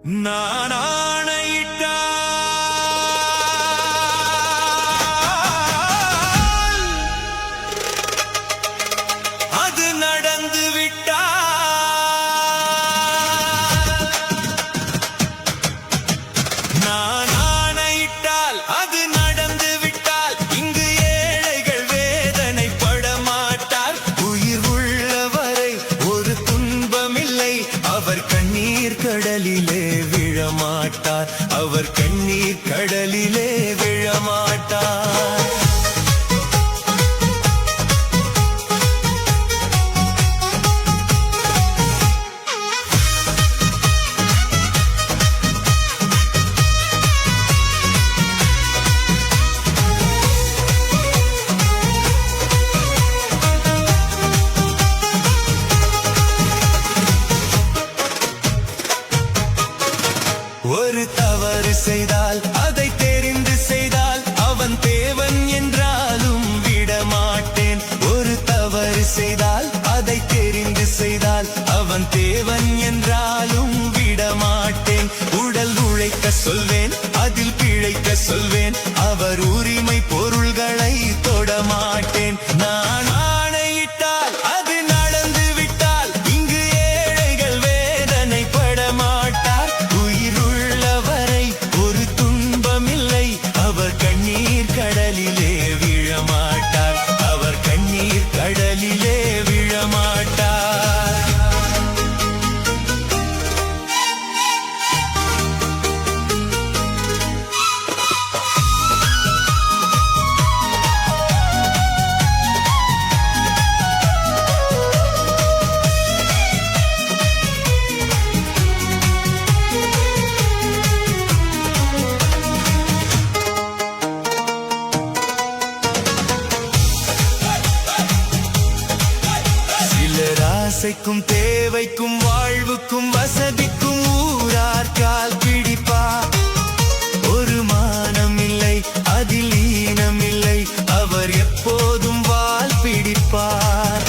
நான் ஆணையிட்டால் அது நடந்து விட்டால் நான் ஆணையிட்டால் அது நடந்து விட்டால் இங்கு ஏழைகள் வேதனை படமாட்டார். உயிர் உள்ளவரை ஒரு துன்பமில்லை, அவர் கண்ணீர் கடலிலே விழமாட்டார், அவர் கண்ணீர் கடலிலே விழமாட்டார். ஒரு தவறு செய்தால் அதை தெரிந்து செய்தால் அவன் தேவன் என்றாலும் விடமாட்டேன். ஒரு தவறு செய்தால் அதை தெரிந்து செய்தால் அவன் தேவன் என்றாலும் விடமாட்டேன். உடல் உழைக்க சொல்வேன், அதில் பிழைக்க சொல்வேன், அவர் உரிமை பொருள்களை தொடமாட்டேன். நான் ஆணையிட்டால் அது நடந்து விட்டால் இங்கு ஏழைகள் வேதனை படமாட்டார். உயிருள்ளவரை ஒரு துன்பமில்லை, அவர் கண்ணீர் கடலிலே விழமாட்டார், அவர் கண்ணீர் கடலிலே விழமாட்டார். ஆசைக்கும் தேவைக்கும் வாழ்வுக்கும் வசதிக்கும் ஊரார் கால் பிடிப்பார். ஒரு மானம் இல்லை, அதில் ஈனம் இல்லை, அவர் எப்போதும் வால் பிடிப்பார்.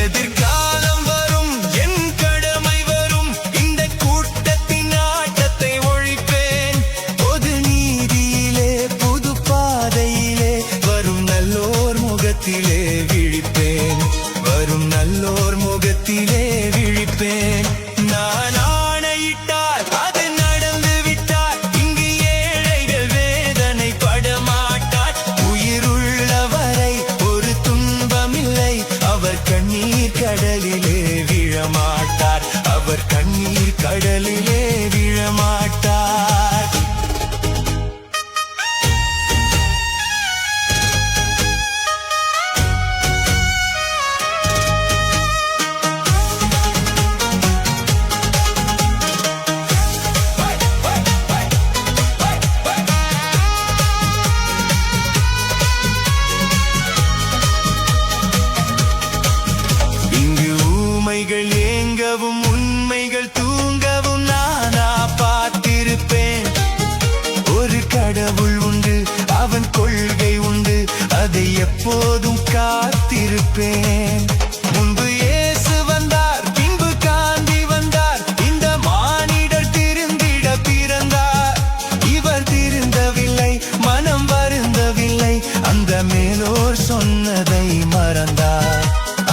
எதிர்காலம் வரும், என் கடமை வரும், இந்த கூட்டத்தின் ஆட்டத்தை ஒழிப்பேன். பொது நீதியிலே புது பாதையிலே வரும் நல்லோர் முகத்திலே விழிப்பேன், வரும் நல்லோர் முகத்திலே விழிப்பேன். நான் ஆணையிட்டால் அது நடந்து விட்டால் இங்கு ஏழைகள் வேதனை படமாட்டார். உயிருள்ளவரை ஒரு துன்பமில்லை, அவர் கண்ணீர் கடலிலே விழமாட்டார், அவர் கண்ணீர் கடலிலே விழமாட்டார். உண்மைகள் ஏங்கவும் உண்மைகள் தூங்கவும் நானா பார்த்திருப்பேன். ஒரு கடவுள் உண்டு, அவன் கொள்கை உண்டு, அதை எப்போதும் காத்திருப்பேன். முன்பு இயேசு வந்தார், பின்பு காந்தி வந்தார், இந்த மானிடர் திருந்திட பிறந்தார். இவர் திருந்தவில்லை, மனம் வருந்தவில்லை, அந்த மேலோர் சொன்னதை மறந்தார்,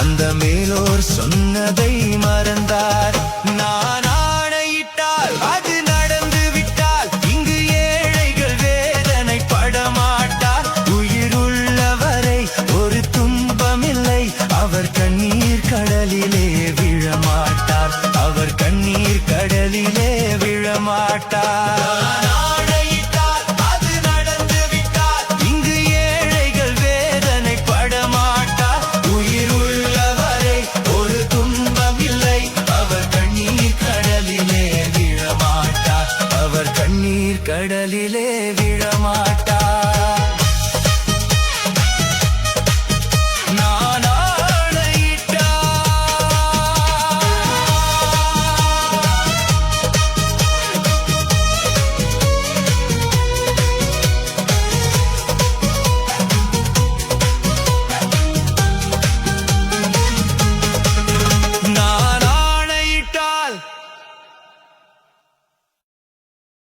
அந்த மேலோர் சொன்னதை மறந்தார். நான் ஆணையிட்டால் அது நடந்து விட்டால் இங்கு ஏழைகள் வேதனை படமாட்டார். உயிருள்ளவரை ஒரு துன்பமில்லை, அவர் கண்ணீர் கடலிலே விழமாட்டார், அவர் கண்ணீர் கடலிலே விழமாட்டார்.